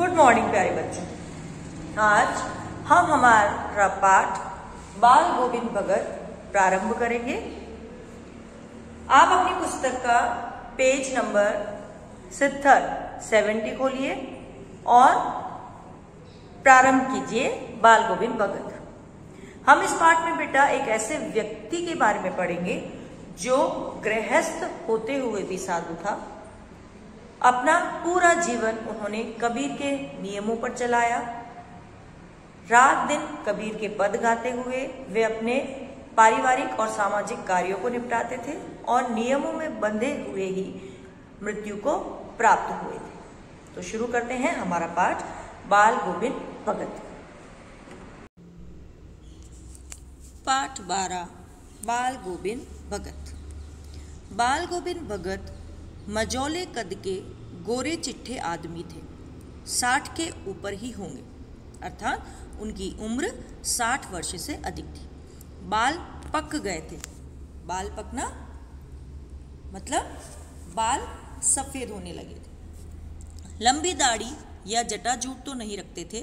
Good morning प्यारे बच्चों। आज हम हमारा पाठ बाल गोविंद भगत प्रारंभ करेंगे। आप अपनी पुस्तक का पेज नंबर 70 खोलिए और प्रारंभ कीजिए बाल गोविंद भगत। हम इस पाठ में बेटा एक ऐसे व्यक्ति के बारे में पढ़ेंगे जो गृहस्थ होते हुए भी साधु था। अपना पूरा जीवन उन्होंने कबीर के नियमों पर चलाया। रात दिन कबीर के पद गाते हुए वे अपने पारिवारिक और सामाजिक कार्यों को निपटाते थे और नियमों में बंधे हुए ही मृत्यु को प्राप्त हुए थे। तो शुरू करते हैं हमारा पाठ बाल गोविंद भगत। पाठ 12 बाल गोविंद भगत। बाल गोविंद भगत मजौले कद के गोरे चिट्ठे आदमी थे। 60 के ऊपर ही होंगे, अर्थात उनकी उम्र 60 वर्ष से अधिक थी। बाल पक गए थे। बाल पकना मतलब बाल सफ़ेद होने लगे थे। लंबी दाढ़ी या जटाजूट तो नहीं रखते थे,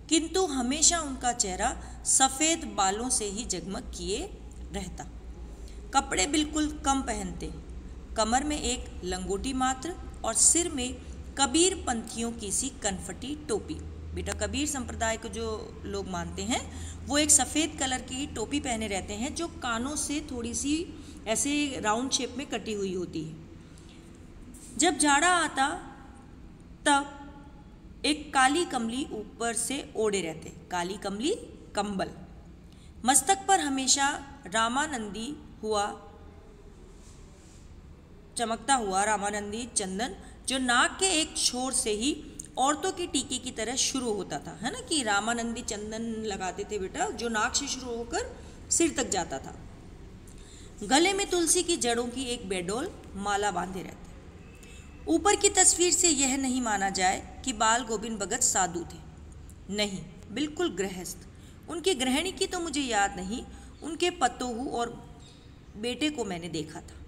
किंतु हमेशा उनका चेहरा सफ़ेद बालों से ही जगमग किए रहता। कपड़े बिल्कुल कम पहनते, कमर में एक लंगोटी मात्र और सिर में कबीर पंथियों की सी कनफटी टोपी। बेटा कबीर संप्रदाय को जो लोग मानते हैं वो एक सफ़ेद कलर की टोपी पहने रहते हैं जो कानों से थोड़ी सी ऐसे राउंड शेप में कटी हुई होती है। जब जाड़ा आता तब एक काली कमली ऊपर से ओढ़े रहते, काली कमली कंबल। मस्तक पर हमेशा रामानंदी हुआ चमकता हुआ रामानंदी चंदन जो नाक के एक छोर से ही औरतों की टीके की तरह शुरू होता था, है ना, कि रामानंदी चंदन लगाते थे बेटा, जो नाक से शुरू होकर सिर तक जाता था। गले में तुलसी की जड़ों की एक बेडोल माला बांधे रहते। ऊपर की तस्वीर से यह नहीं माना जाए कि बाल गोविंद भगत साधु थे, नहीं, बिल्कुल गृहस्थ। उनकी गृहिणी की तो मुझे याद नहीं, उनके पतोहू और बेटे को मैंने देखा था।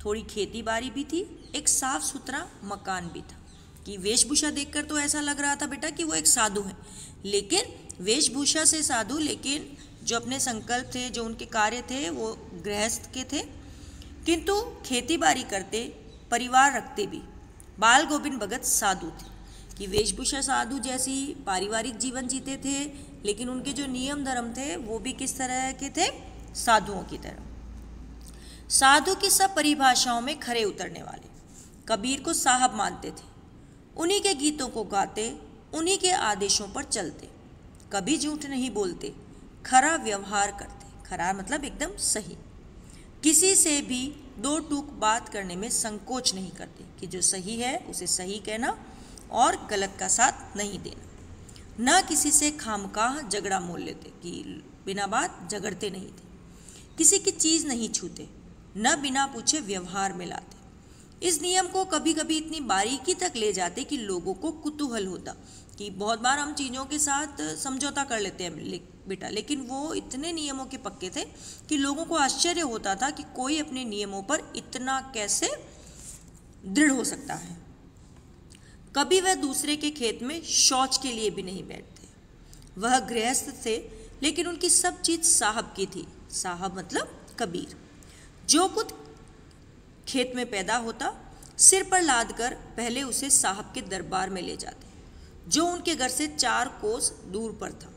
थोड़ी खेती बाड़ी भी थी, एक साफ सुथरा मकान भी था। कि वेशभूषा देखकर तो ऐसा लग रहा था बेटा कि वो एक साधु हैं, लेकिन वेशभूषा से साधु, लेकिन जो अपने संकल्प थे, जो उनके कार्य थे वो गृहस्थ के थे, किंतु खेती बाड़ी करते, परिवार रखते भी। बाल गोविंद भगत साधु थे कि वेशभूषा साधु जैसी पारिवारिक जीवन जीते थे, लेकिन उनके जो नियम धर्म थे वो भी किस तरह के थे, साधुओं की तरह। साधु की सब परिभाषाओं में खरे उतरने वाले। कबीर को साहब मानते थे, उन्हीं के गीतों को गाते, उन्हीं के आदेशों पर चलते। कभी झूठ नहीं बोलते, खरा व्यवहार करते। खरा मतलब एकदम सही। किसी से भी दो टूक बात करने में संकोच नहीं करते कि जो सही है उसे सही कहना और गलत का साथ नहीं देना। न किसी से खामखाह झगड़ा मोल लेते, कि बिना बात झगड़ते नहीं थे। किसी की चीज़ नहीं छूते, न बिना पूछे व्यवहार में लाते। इस नियम को कभी कभी इतनी बारीकी तक ले जाते कि लोगों को कुतूहल होता, कि बहुत बार हम चीज़ों के साथ समझौता कर लेते हैं बेटा, लेकिन वो इतने नियमों के पक्के थे कि लोगों को आश्चर्य होता था कि कोई अपने नियमों पर इतना कैसे दृढ़ हो सकता है। कभी वह दूसरे के खेत में शौच के लिए भी नहीं बैठते। वह गृहस्थ थे, लेकिन उनकी सब चीज़ साहब की थी। साहब मतलब कबीर। जो कुछ खेत में पैदा होता, सिर पर लाद कर पहले उसे साहब के दरबार में ले जाते, जो उनके घर से 4 कोस दूर पर था।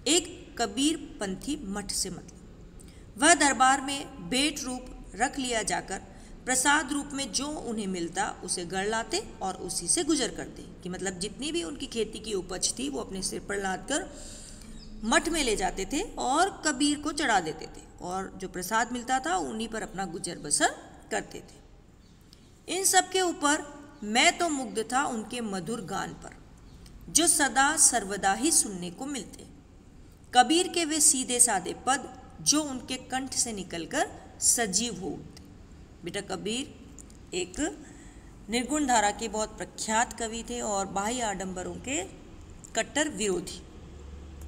एक कबीर पंथी मठ से मतलब। वह दरबार में भेंट रूप रख लिया जाकर प्रसाद रूप में जो उन्हें मिलता उसे गढ़ लाते और उसी से गुजर करते, कि मतलब जितनी भी उनकी खेती की उपज थी वो अपने सिर पर लाद कर मठ में ले जाते थे और कबीर को चढ़ा देते थे, और जो प्रसाद मिलता था उन्हीं पर अपना गुजर बसर करते थे। इन सब के ऊपर मैं तो मुग्ध था उनके मधुर गान पर, जो सदा सर्वदा ही सुनने को मिलते। कबीर के वे सीधे साधे पद जो उनके कंठ से निकलकर सजीव हो उठते। बेटा कबीर एक निर्गुण धारा के बहुत प्रख्यात कवि थे और बाह्य आडंबरों के कट्टर विरोधी।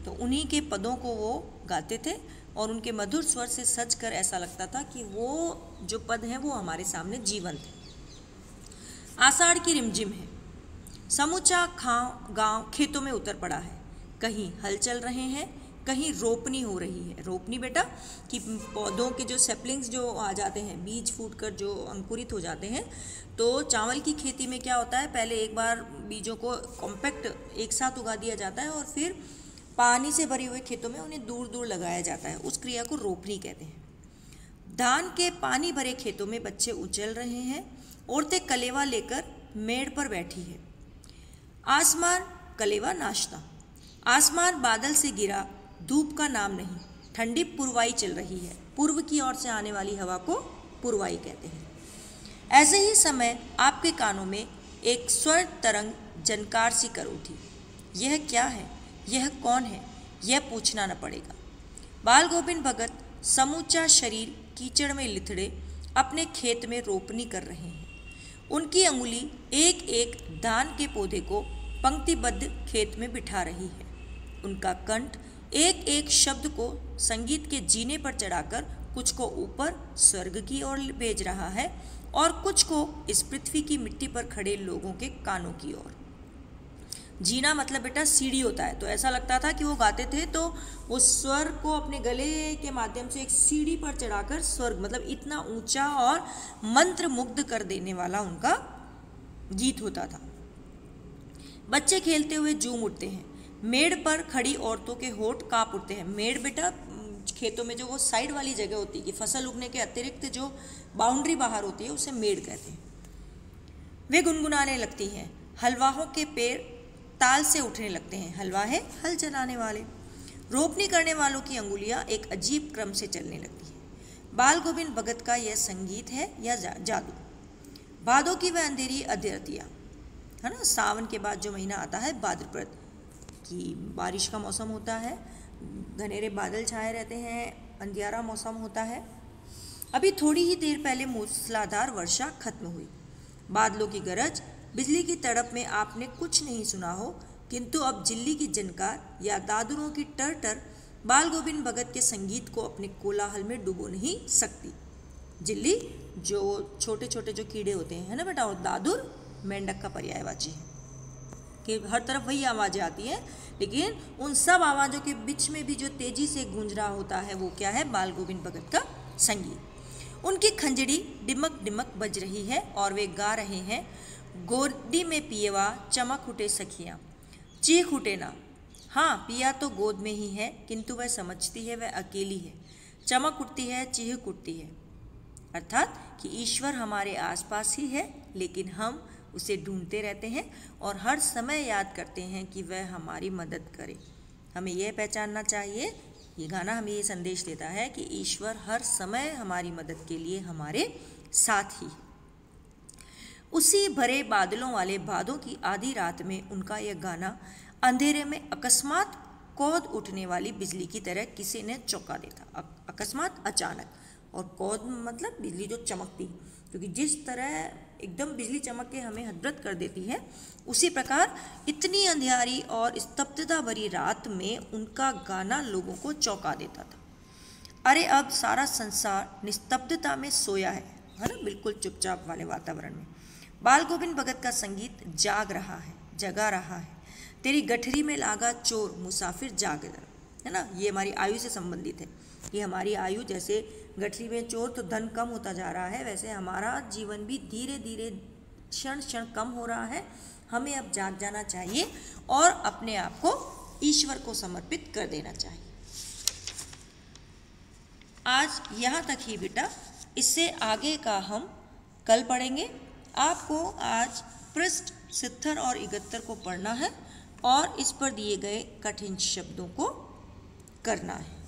तो उन्हीं के पदों को वो गाते थे और उनके मधुर स्वर से सज कर ऐसा लगता था कि वो जो पद हैं वो हमारे सामने जीवंत है। आषाढ़ की रिमझिम है, समूचा गांव खेतों में उतर पड़ा है। कहीं हल चल रहे हैं, कहीं रोपनी हो रही है। रोपनी बेटा कि पौधों के जो सेपलिंग्स जो आ जाते हैं, बीज फूटकर जो अंकुरित हो जाते हैं, तो चावल की खेती में क्या होता है, पहले एक बार बीजों को कॉम्पैक्ट एक साथ उगा दिया जाता है और फिर पानी से भरे हुए खेतों में उन्हें दूर दूर लगाया जाता है। उस क्रिया को रोपनी कहते हैं। धान के पानी भरे खेतों में बच्चे उछल रहे हैं। औरतें कलेवा लेकर मेड़ पर बैठी है। आसमान कलेवा नाश्ता। आसमान बादल से गिरा, धूप का नाम नहीं। ठंडी पुरवाई चल रही है। पूर्व की ओर से आने वाली हवा को पुरवाई कहते हैं। ऐसे ही समय आपके कानों में एक स्वर तरंग जनकार सी कर उठी। यह क्या है, यह कौन है, यह पूछना न पड़ेगा। बाल गोविंद भगत समूचा शरीर कीचड़ में लिथड़े अपने खेत में रोपनी कर रहे हैं। उनकी अंगुली एक एक धान के पौधे को पंक्तिबद्ध खेत में बिठा रही है। उनका कंठ एक एक शब्द को संगीत के जीने पर चढ़ाकर कुछ को ऊपर स्वर्ग की ओर भेज रहा है और कुछ को इस पृथ्वी की मिट्टी पर खड़े लोगों के कानों की ओर। जीना मतलब बेटा सीढ़ी होता है, तो ऐसा लगता था कि वो गाते थे तो वो स्वर को अपने गले के माध्यम से एक सीढ़ी पर चढ़ाकर स्वर्ग मतलब इतना ऊंचा और मंत्र मुग्ध कर देने वाला उनका गीत होता था। बच्चे खेलते हुए झूम उठते हैं। मेड़ पर खड़ी औरतों के होठ कांप उठते हैं। मेड़ बेटा खेतों में जो वो साइड वाली जगह होती है कि फसल उगने के अतिरिक्त जो बाउंड्री बाहर होती है उसे मेड़ कहते हैं। वे गुनगुनाने लगती हैं। हलवाहों के पैर ताल से उठने लगते हैं। हलवा है हल चलाने वाले। रोपनी करने वालों की अंगुलियां एक अजीब क्रम से चलने लगती हैं। बाल गोविंद भगत का यह संगीत है या जादू। भादों की वह अंधेरी अधरतिया है ना, सावन के बाद जो महीना आता है भाद्रपद की बारिश का मौसम होता है, घनेरे बादल छाए रहते हैं, अंधियारा मौसम होता है। अभी थोड़ी ही देर पहले मूसलाधार वर्षा खत्म हुई। बादलों की गरज, बिजली की तड़प में आपने कुछ नहीं सुना हो, किंतु अब जिल्ली की जनकार या दादुरों की टर बाल गोविंद भगत के संगीत को अपने कोलाहल में डुबो नहीं सकती। जिल्ली जो छोटे छोटे जो कीड़े होते हैं है ना बेटा, और दादुर मेंढक का पर्यायवाची है कि हर तरफ वही आवाज़ें आती हैं, लेकिन उन सब आवाज़ों के बीच में भी जो तेजी से गूंज रहा होता है वो क्या है, बाल गोविंद भगत का संगीत। उनकी खंजड़ी डिमक डिमक बज रही है और वे गा रहे हैं, गोदी में पिएवा चमक उठे सखियाँ चीख उठे ना। हाँ, पिया तो गोद में ही है, किंतु वह समझती है वह अकेली है। चमक उठती है, चीख उठती है, अर्थात कि ईश्वर हमारे आसपास ही है, लेकिन हम उसे ढूंढते रहते हैं और हर समय याद करते हैं कि वह हमारी मदद करे। हमें यह पहचानना चाहिए, ये गाना हमें ये संदेश देता है कि ईश्वर हर समय हमारी मदद के लिए हमारे साथ ही। उसी भरे बादलों वाले भादों की आधी रात में उनका यह गाना अंधेरे में अकस्मात कौद उठने वाली बिजली की तरह किसी ने चौंका देता। अकस्मात, अचानक, और कौद मतलब बिजली जो चमकती, क्योंकि जिस तरह एकदम बिजली चमक के हमें हदरत कर देती है, उसी प्रकार इतनी अंधियारी और स्तब्धता भरी रात में उनका गाना लोगों को चौंका देता था। अरे अब सारा संसार निस्तब्धता में सोया है ना, बिल्कुल चुपचाप वाले वातावरण में। बाल गोविंद भगत का संगीत जाग रहा है, जगा रहा है। तेरी गठरी में लागा चोर मुसाफिर जाग रहा है ना, ये हमारी आयु से संबंधित है कि हमारी आयु जैसे गठरी में चोर तो धन कम होता जा रहा है, वैसे हमारा जीवन भी धीरे धीरे क्षण क्षण कम हो रहा है। हमें अब जाग जाना चाहिए और अपने आप को ईश्वर को समर्पित कर देना चाहिए। आज यहाँ तक ही बेटा, इससे आगे का हम कल पढ़ेंगे। आपको आज पृष्ठ 70 और 71 को पढ़ना है और इस पर दिए गए कठिन शब्दों को करना है।